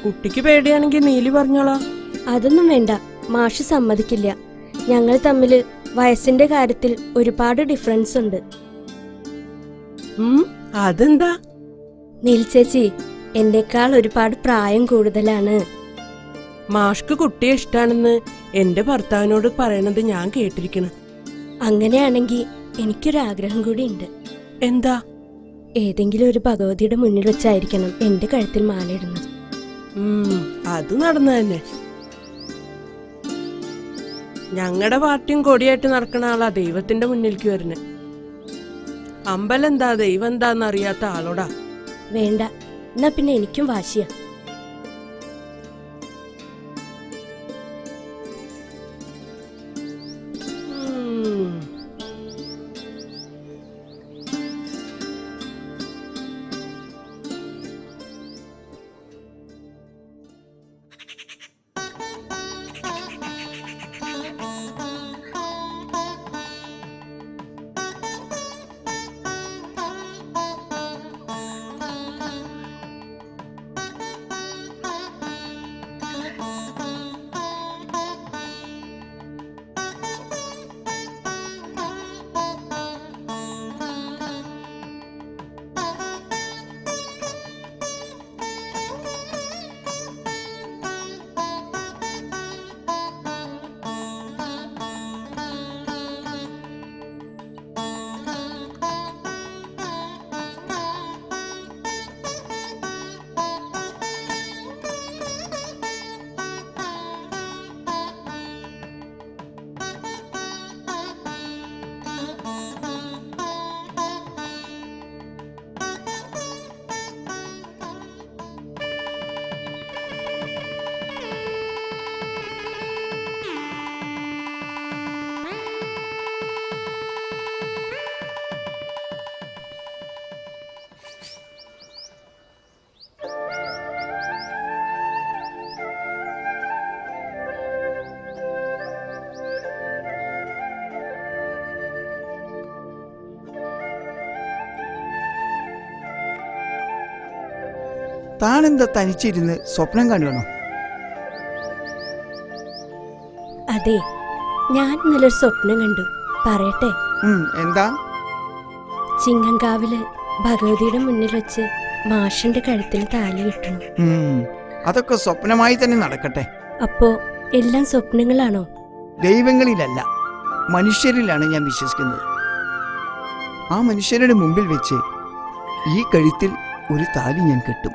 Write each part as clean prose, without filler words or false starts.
കുട്ടിക്ക് പേടിയാണെങ്കിൽ നീലി പറഞ്ഞോളാം. അതൊന്നും വേണ്ട, മാഷ് സമ്മതിക്കില്ല. ഞങ്ങൾ തമ്മില് വയസ്സിന്റെ കാര്യത്തിൽ ഒരുപാട് ഡിഫറൻസ് ഉണ്ട്. അതെന്താ? നീൽ ചേച്ചി എന്നേക്കാൾ ഒരുപാട് പ്രായം കൂടുതലാണ്. മാഷ്ക്ക് കുട്ടിയെ ഇഷ്ടാണെന്ന് എന്റെ ഭർത്താവിനോട് പറയണത് ഞാൻ കേട്ടിരിക്കണ്. അങ്ങനെയാണെങ്കിൽ എനിക്കൊരാഗ്രഹം കൂടി ഉണ്ട്. എന്താ? ഏതെങ്കിലും ഒരു ഭഗവതിയുടെ മുന്നിൽ വെച്ചായിരിക്കണം എന്റെ കഴുത്തിൽ മാലയിടുന്നത്. അത് നടന്നു തന്നെ. ഞങ്ങളുടെ പാർട്ടിയും കൊടിയായിട്ട് നടക്കണ ആളാ ദൈവത്തിന്റെ മുന്നിലേക്ക് വരുന്നത്. അമ്പലം എന്താ ദൈവം എന്താന്ന് അറിയാത്ത ആളോടാ. വേണ്ട, എന്നാ പിന്നെ എനിക്കും വാശിയാ. താനെന്താ തനിച്ചിരുന്ന് സ്വപ്നം കാണുകയാണോ? അതെ, ഞാൻ നല്ലൊരു സ്വപ്നം കണ്ടു. പറയട്ടെ? എന്താ? ചിങ്ങങ്കാവില് ഭഗവതിയുടെ മുന്നിൽ വെച്ച് മാഷിന്റെ കഴുത്തിൽ താലി കിട്ടുന്നു. അതൊക്കെ സ്വപ്നമായി തന്നെ നടക്കട്ടെ. അപ്പോ എല്ലാം സ്വപ്നങ്ങളാണോ? ദൈവങ്ങളിലല്ല, മനുഷ്യരിലാണ് ഞാൻ വിശ്വസിക്കുന്നത്. ആ മനുഷ്യരുടെ മുമ്പിൽ വെച്ച് ഈ കഴുത്തിൽ ഒരു താലി ഞാൻ കെട്ടും.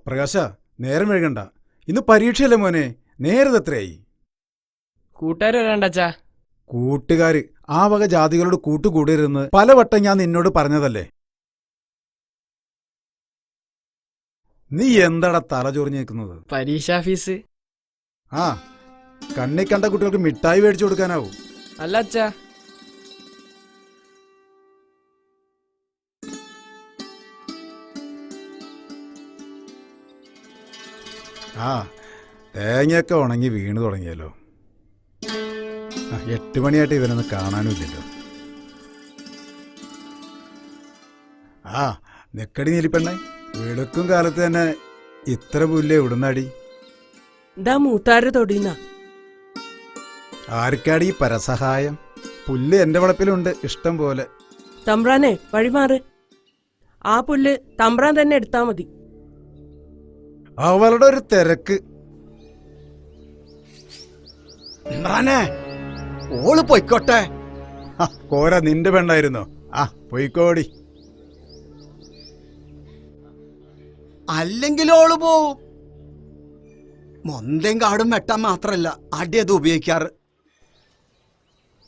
പ്രകാശ, നേരം വൈകണ്ട. ഇന്ന് പരീക്ഷയല്ലേ മോനെ? നേരത്തെ എത്രയായി? കൂട്ടുകാർ വരാണ്ടാച്ചാ. കൂട്ടുകാര് ആ വക ജാതികളോട് കൂട്ടുകൂടരുതെന്ന് പലവട്ടം ഞാൻ നിന്നോട് പറഞ്ഞതല്ലേ. നീ എന്താടാ തലചൊറിഞ്ഞ് നിൽക്കുന്നത്? പരീക്ഷാ ഫീസ്. കണ്ണി കണ്ട കുട്ടികൾക്ക് മിഠായി മേടിച്ചു കൊടുക്കാനാവും. അല്ല അച്ഛാ, തേങ്ങയൊക്കെ ഉണങ്ങി വീണു തുടങ്ങിയല്ലോ. 8 മണിയായിട്ട് ഇവനൊന്നും കാണാനുമില്ലല്ലോ. നിക്കടി നീലിപ്പെണ്ണേ, വെളുക്കും കാലത്ത് തന്നെ ഇത്ര പുല്ലേ ഇവിടുന്നടി? ഇതാ മൂത്താര് തൊടിയുന്ന. ആർക്കാടി പരസഹായം? പുല്ല് എന്റെ വളപ്പിലുണ്ട് ഇഷ്ടം പോലെ. തമ്പ്രാനെ വഴിമാറ്. ആ പുല്ല് തമ്പ്രാൻ തന്നെ എടുത്താ മതി. അവളുടെ ഒരു തിരക്ക്. ഓള് പൊയ്ക്കോട്ടെ. കോര നിന്റെ പെണ്ണായിരുന്നോ? പൊയ്ക്കോടി. അല്ലെങ്കിൽ ഓള് പോവും. മൊന്തയും കാടും വെട്ടാൻ മാത്രല്ല അടി അത് ഉപയോഗിക്കാറ്.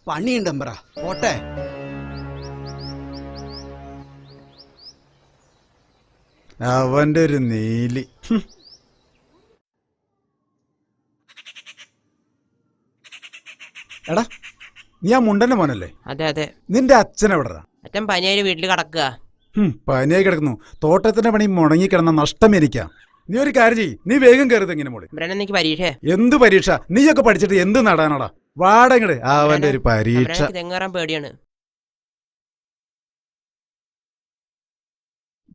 പണിയുണ്ടമ്പറ പോട്ടെ. അവന്റെ ഒരു നീലി. എടാ, നീ ആ മുണ്ടന്റെ മോനല്ലേ? അതെ അതെ. നിന്റെ അച്ഛൻ എവിടെടാ? അച്ഛൻ പനിയായി വീട്ടിൽ കിടക്കുക. പനിയായി കിടക്കുന്നു. തോട്ടത്തിന്റെ പണി മുടങ്ങി കിടന്ന നഷ്ടം എനിക്കാ. നീ ഒരു കാര്യം ചെയ്യ്, നീ വേഗം കയറുത് എങ്ങനെ മോളെ. എനിക്ക് പരീക്ഷ. എന്ത് പരീക്ഷ? നീയൊക്കെ പഠിച്ചിട്ട് എന്ത് നടാനാടാ? വാടങ്ങട് അവന്റെ ഒരു പരീക്ഷ. തെങ്ങേറാൻ പേടിയാണ്.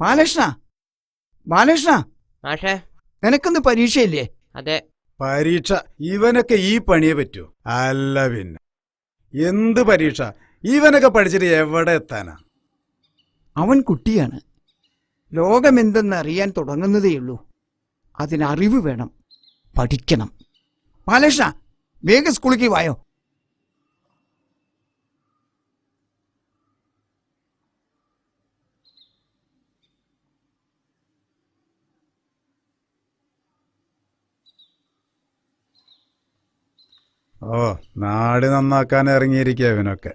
ബാലകൃഷ്ണ, ബാലകൃഷ്ണ, മാഷേ. നിനക്കൊന്ന് പരീക്ഷയില്ലേ? അതെ. പരീക്ഷ? ഇവനൊക്കെ ഈ പണിയെ പറ്റൂ? അല്ല പിന്നെ എന്ത് പരീക്ഷ? ഇവനൊക്കെ പഠിച്ചിട്ട് എവിടെ എത്താനാ? അവൻ കുട്ടിയാണ്. ലോകമെന്തെന്ന് അറിയാൻ തുടങ്ങുന്നതേയുള്ളൂ. അതിനറിവ് വേണം, പഠിക്കണം. ബാലകൃഷ്ണ, വേഗം സ്കൂളിലേക്ക് വായോ. ഓ, നാട് നന്നാക്കാൻ ഇറങ്ങിയിരിക്കുക ഇവനൊക്കെ.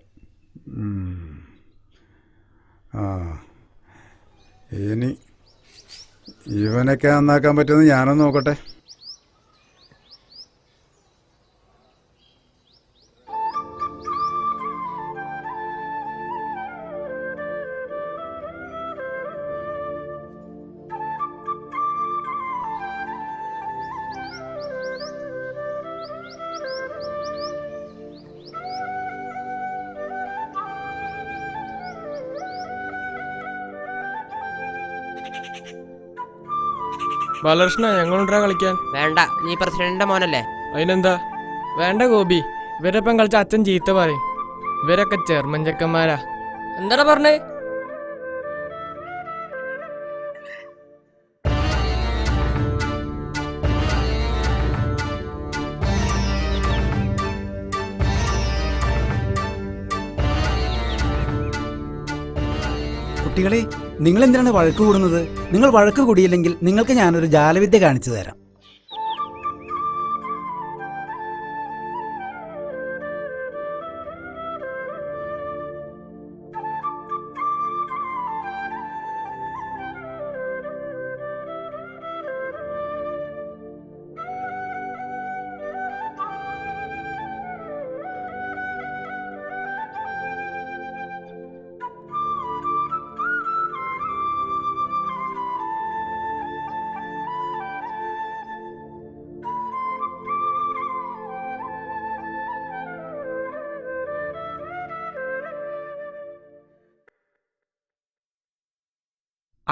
ആ, ഇനി ഇവനൊക്കെ നന്നാക്കാൻ പറ്റുമെന്ന് ഞാനൊന്ന് നോക്കട്ടെ. ബാലകൃഷ്ണ, ഞങ്ങളുണ്ടാ കളിക്കാൻ? വേണ്ട, നീ പ്രസിഡന്റിന്റെ മോനല്ലേ. അതിനെന്താ? വേണ്ട ഗോപി, ഇവരൊപ്പം കളിച്ച അച്ഛൻ ചീത്ത പറയും. ഇവരൊക്കെ ചെറുമൻ ചെക്കന്മാരാ. എന്താടാ പറഞ്ഞേ? കുട്ടികളെ, നിങ്ങൾ എന്തിനാണ് വഴക്ക് കൂടുന്നത്? നിങ്ങൾ വഴക്ക് കൂടിയില്ലെങ്കിൽ നിങ്ങൾക്ക് ഞാനൊരു ജാലവിദ്യ കാണിച്ചു തരാം.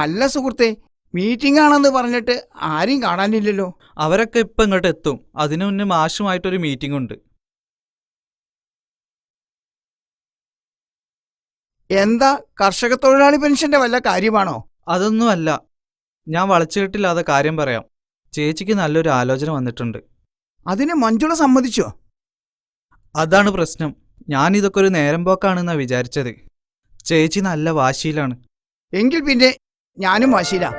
അല്ല സുഹൃത്തെ, മീറ്റിംഗ് ആണെന്ന് പറഞ്ഞിട്ട് ആരെയും കാണാനില്ലല്ലോ. അവരൊക്കെ ഇപ്പം ഇങ്ങോട്ട് എത്തും. അതിനു മുന്നേ മാഷുമായിട്ടൊരു മീറ്റിംഗ് ഉണ്ട്. എന്താ, കർഷക തൊഴിലാളി പെൻഷന്റെ വല്ല കാര്യമാണോ? അതൊന്നുമല്ല. ഞാൻ വളച്ചുകെട്ടില്ലാതെ കാര്യം പറയാം. ചേച്ചിക്ക് നല്ലൊരു ആലോചന വന്നിട്ടുണ്ട്. അതിന് മഞ്ജുള സമ്മതിച്ചോ? അതാണ് പ്രശ്നം. ഞാനിതൊക്കെ ഒരു നേരം പോക്കാണെന്നാ വിചാരിച്ചത്. ചേച്ചി നല്ല വാശിയിലാണ്. എങ്കിൽ പിന്നെ ഞാനും വാശിയിലാ.